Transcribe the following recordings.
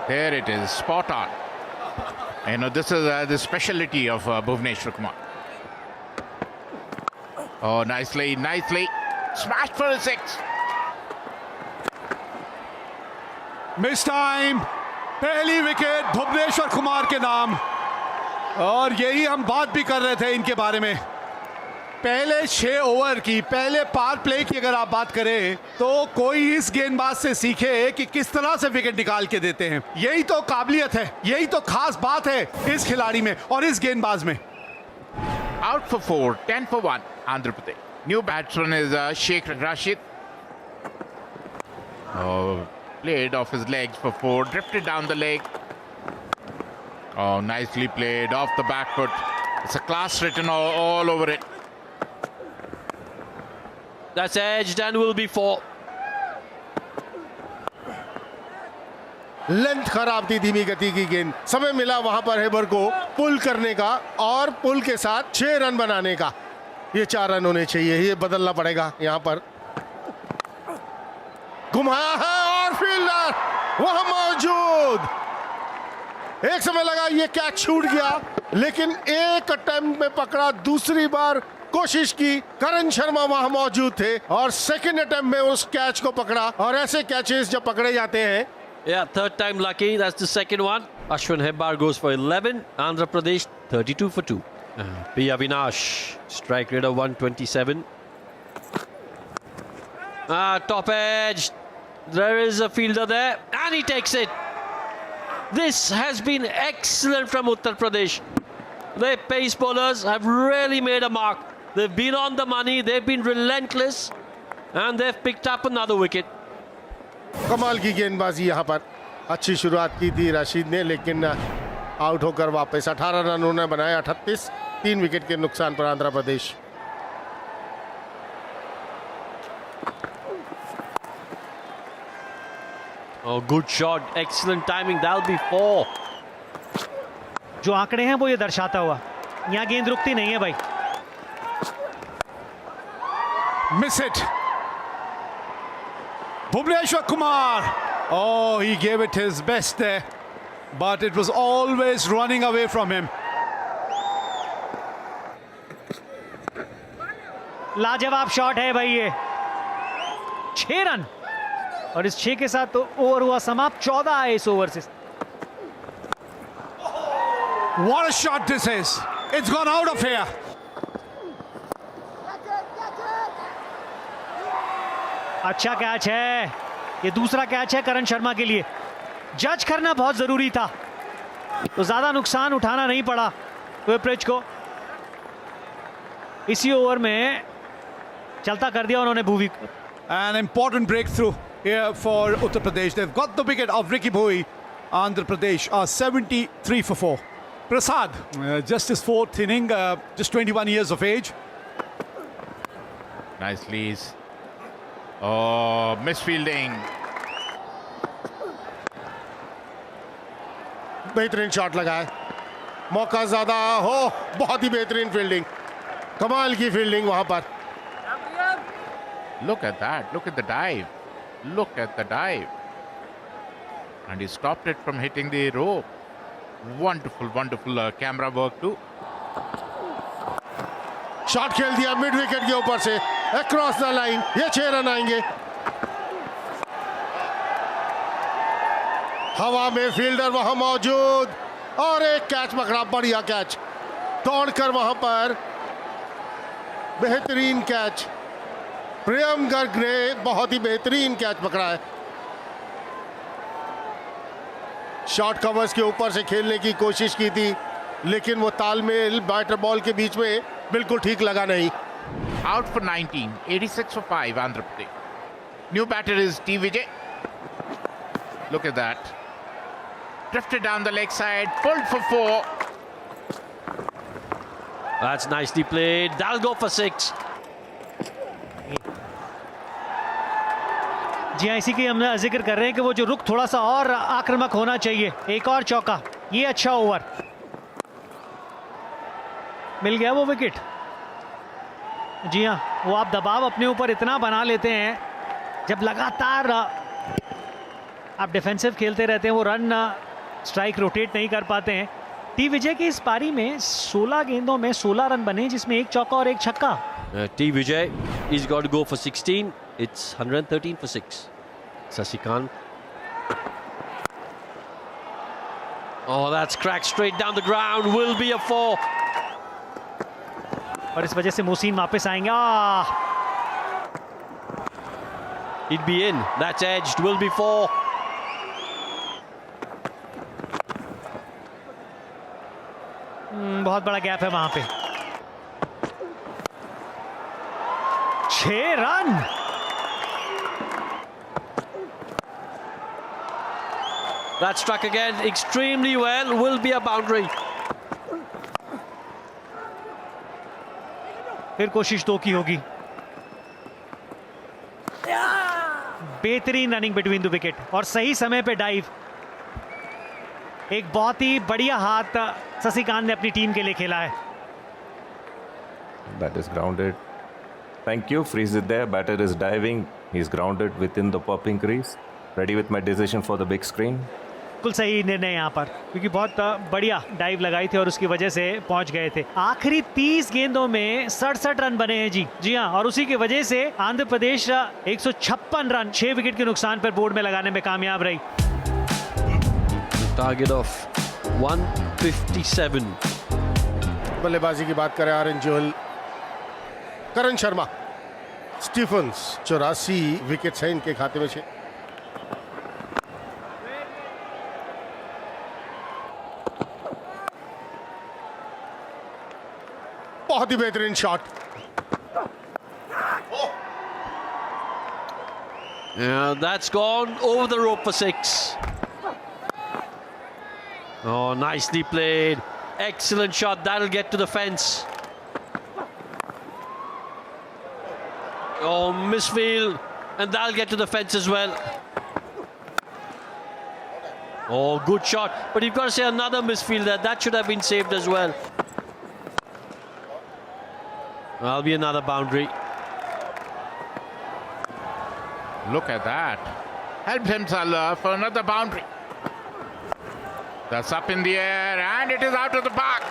There it is, spot on. You know, this is the specialty of Bhuvneshwar Kumar. Oh, nicely, smashed for a 6. Miss time, पहली wicket Bhuvneshwar Kumar के नाम। और यही हम बात भी कर रहे थे इनके बारे में। पहले 6 ओवर की, पहले पावर प्ले की अगर आप बात करें तो कोई इस गेंदबाज से सीखे कि किस तरह से विकेट निकाल के देते हैं। यही तो काबिलियत है, यही तो खास बात है इस खिलाड़ी में और इस गेंदबाज में। Out for 4, 10 for 1, Andhra Pradesh. New batsman is Sheikh Rashid. Oh, played off his legs for 4, drifted down the leg. Oh, nicely played off the back foot. It's a class written all over it. That's edged and will be 4. Length खराब थी, धीमी गति की गेंद। समय मिला वहां पर हेबर को पुल करने का और पुल के साथ 6 रन बनाने का। ये 4 रन होने चाहिए, ये बदलना पड़ेगा यहां पर। घुमाया है और फील्डर वहां मौजूद। एक समय लगा ये कैच छूट गया, लेकिन एक अटेम्प्ट में पकड़ा, दूसरी बार कोशिश की। करण शर्मा वहां मौजूद थे और सेकंड अटेम्प्ट में उस कैच को पकड़ा। और ऐसे कैचेस जब पकड़े जाते हैं, Yeah, third time lucky. That's the second one. Ashwin Hebbar goes for 11. Andhra Pradesh 32 for 2. P. Avinash, strike rate of 127. Top edge. There is a fielder there, and he takes it. This has been excellent from Uttar Pradesh. Their pace bowlers have really made a mark. They've been on the money. They've been relentless, and they've picked up another wicket. कमाल की गेंदबाजी। यहां पर अच्छी शुरुआत की थी राशिद ने, लेकिन आउट होकर वापस 18 रन उन्होंने बनाए। 38, 3 विकेट के नुकसान पर Andhra Pradesh. Oh, good shot, excellent timing. That'll be 4. जो आंकड़े हैं वो ये दर्शाता हुआ, यहाँ गेंद रुकती नहीं है भाई। Miss it, Bhuvneshwar Kumar. Oh, he gave it his best there, but it was always running away from him. लाजवाब शॉट है भाई ये। 6 रन और इस 6 के साथ तो ओवर हुआ समाप्त। 14 आए इस ओवर से। What a shot this is. It's gone out of here. अच्छा कैच है, ये दूसरा कैच है करण शर्मा के लिए। जज करना बहुत जरूरी था, तो ज्यादा नुकसान उठाना नहीं पड़ा वेब्रिज को। इसी ओवर में चलता कर दिया उन्होंने Bhuvi. An important breakthrough here for Uttar Pradesh. They've got the wicket of Ricky Bhoi. Andhra Pradesh are 73 for 4. Prasad, just his 4th inning, just 21 years of age. Nicely. Oh, misfielding. बेहतरीन shot लगा है, मौका ज्यादा हो। बहुत ही बेहतरीन fielding, कमाल की फील्डिंग वहां पर। Look at that. Look at the dive. Look at the dive. And he stopped it from hitting the rope. Wonderful, wonderful camera work too. Shot खेल दिया मिड विकेट के ऊपर से, अक्रॉस द लाइन। ये 6 run आएंगे। हवा में fielder वहां मौजूद और एक कैच पकड़ा, बढ़िया कैच। दौड़कर वहां पर बेहतरीन कैच। प्रियम गर्ग ने बहुत ही बेहतरीन कैच पकड़ा है। शॉर्ट कवर्स के ऊपर से खेलने की कोशिश की थी, लेकिन वो तालमेल बैटर बॉल के बीच में बिल्कुल ठीक लगा नहीं। Out for 19, 86 for 5, Andhra Pradesh. New batter is T. Vijay. Look at that. Drifted down the leg side, pulled for 4. That's nicely played. That'll go for 6. जी हाँ, इसी की हम जिक्र कर रहे हैं कि वो जो रुख थोड़ा सा और आक्रामक होना चाहिए। एक और चौका, ये अच्छा ओवर। मिल गया वो विकेट। जी हाँ, वो आप दबाव अपने ऊपर इतना बना लेते हैं जब लगातार आप डिफेंसिव खेलते रहते हैं, वो रन स्ट्राइक रोटेट नहीं कर पाते हैं। टी विजय की इस पारी में 16 गेंदों में 16 रन बने, जिसमें एक चौका और एक छक्का। T Vijay, he's got to go for 16. It's 113 for 6. Sasikant. Oh, that's cracked straight down the ground. Will be a 4. और इस वजह से मोहसिन वापस आएंगे। He'd be in. That's edged. Will be 4. बहुत बड़ा गैप है वहां पे। 6 run. That struck again extremely well. Will be a boundary. फिर कोशिश 2 की होगी। बेहतरीन रनिंग बिटवीन द विकेट और सही समय पे डाइव। एक बहुत ही बढ़िया हाथ शशिकांत ने अपनी टीम के लिए खेला है। That is grounded. Thank you. Freeze it there. Batter is diving. He's grounded within the popping crease. Ready with my decision for the big screen. बिल्कुल सही निर्णय यहाँ पर, क्योंकि बहुत बढ़िया डाइव लगाई थी और उसकी वजह से पहुंच गए थे। आखिरी 30 गेंदों में 67 रन बने हैं जी हाँ, और उसी की वजह से आंध्र प्रदेश 156 रन 6 विकेट के नुकसान पर बोर्ड में लगाने में कामयाब रही। Target of 157. बल्लेबाजी की बात करें आरएन जोहल, करण शर्मा, स्टीफन्स 84 विकेट हैं इनके खाते में से। बहुत ही बेहतरीन shot. Yeah, that's gone over the rope for 6. Oh, nicely played. Excellent shot. That'll get to the fence. Oh, misfield. And that'll get to the fence as well. Oh, good shot. But you've got to say another misfield there. That should have been saved as well. That'll be another boundary. Look at that. Helped himself for another boundary. That's up in the air and it is out of the park.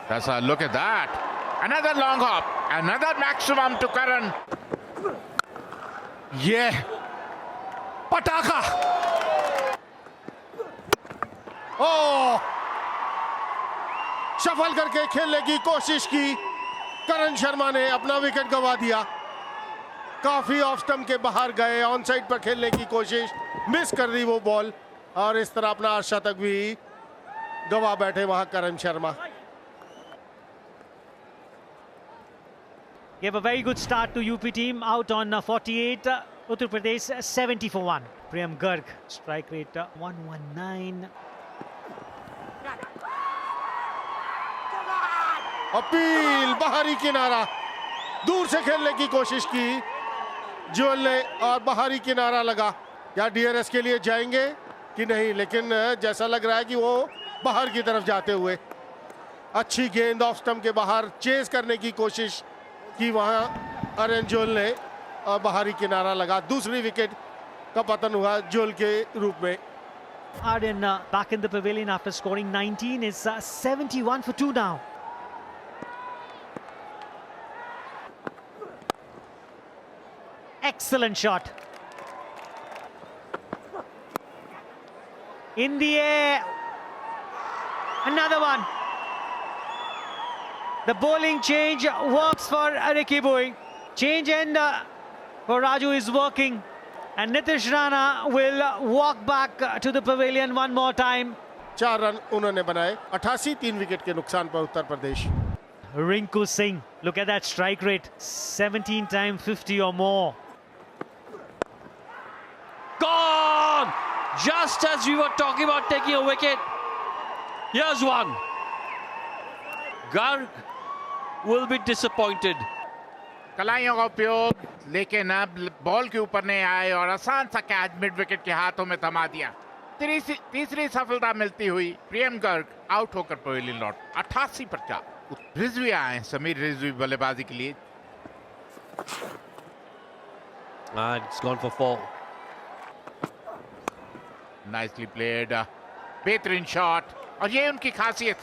That's a look at that. Another long hop. Another maximum to Karan. ये पटाखा। ओ shuffle करके खेलने की कोशिश की, करण शर्मा ने अपना wicket गंवा दिया। काफी ऑफ स्टंप के बाहर गए, ऑन साइड पर खेलने की कोशिश, मिस कर दी वो बॉल और इस तरह अपना अर्धशतक भी गंवा बैठे वहां करण Sharma. Gave a very good start to UP team, out on 48, Uttar Pradesh 70 for 1. Priyam Garg, strike rate 119. Appeal बाहरी किनारा, दूर से खेलने की कोशिश की जोहल ने और बाहरी किनारा लगा। या डीआरएस के लिए जाएंगे कि नहीं, लेकिन जैसा लग रहा है कि वो बाहर की तरफ जाते हुए। अच्छी गेंद ऑफ स्टंप के बाहर चेस करने की कोशिश की वहां आरएन जोहल ने और बाहरी किनारा लगा। दूसरी विकेट का पतन हुआ जोहल के रूप में। Arden back in the pavilion after scoring 19 is 71 for 2 now. Excellent shot. In the air. Another one. The bowling change works for Ricky Boy. Change end for Raju is working. And Nitish Rana will walk back to the pavilion one more time. 4 run उन्होंने बनाए। 88 3 wicket के नुकसान पर Uttar Pradesh. Rinku Singh, look at that strike rate, 17 times 50 or more. Gone! Just as we were talking about taking a wicket. Here's one. Garg will be disappointed. कलाइयों का उपयोग, लेकिन अब ball के ऊपर नहीं आए और आसान सा कैच मिड विकेट के हाथों में थमा दिया। तीसरी सफलता मिलती हुई प्रियम गर्ग आउट होकर पवेलियन लौट। 88 पर 4। रिजवी आए, समीर रिजवी बल्लेबाजी के लिए। And it's gone for 4. Nicely played, बेहतरीन शॉट, और ये उनकी खासियत।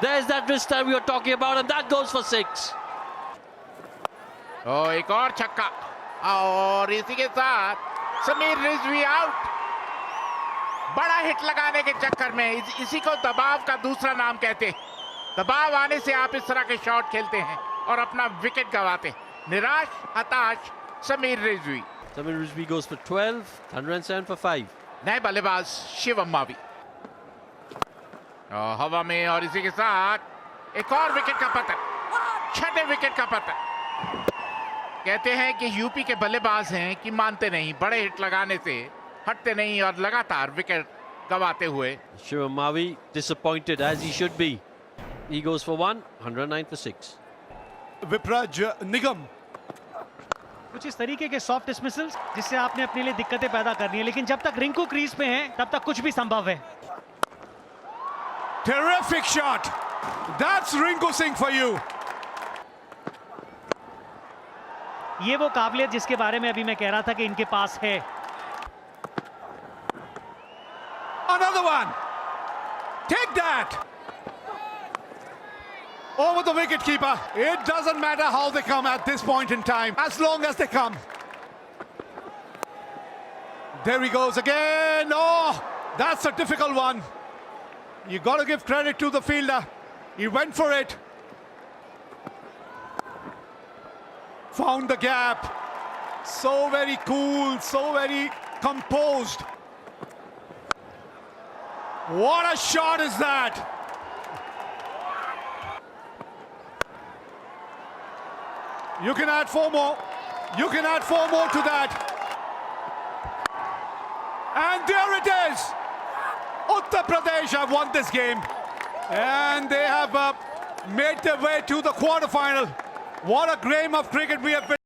There's that wrist time we were talking about, and that goes for 6. एक और छक्का, और इसी के साथ समीर रिजवी आउट। बड़ा हिट लगाने के चक्कर में इसी को दबाव का दूसरा नाम कहते हैं। दबाव आने से आप इस तरह के शॉट खेलते हैं और अपना विकेट गंवाते। निराश, हताश Sameer Rizvi. Samir Rizvi goes for 12, 107 for 5. नए बल्लेबाज शिवम मावी हवा में, और इसी के साथ एक और विकेट का पतन, छठे विकेट का पतन। कहते हैं कि यूपी के बल्लेबाज हैं कि मानते नहीं, बड़े हिट लगाने से हटते नहीं और लगातार विकेट गंवाते हुए। Shivam Mavi disappointed, as he should be. He goes for 1, 109 for 6. Vipraj निगम, कुछ इस तरीके के सॉफ्ट डिसमिसल्स जिससे आपने अपने लिए दिक्कतें पैदा करनी है, लेकिन जब तक रिंकू क्रीज पे हैं तब तक कुछ भी संभव है। terrific shot. That's Rinku Singh for you. ये वो काबिलियत जिसके बारे में अभी मैं कह रहा था कि इनके पास है। Another one. Take that. Over the wicket keeper. It doesn't matter how they come at this point in time, as long as they come. There he goes again. Oh, that's a difficult one. You got to give credit to the fielder. He went for it. Found the gap. So very cool, so very composed. What a shot is that? You can add 4 more. You can add 4 more to that. And there it is. Uttar Pradesh have won this game. And they have made their way to the quarterfinal. What a game of cricket we have been.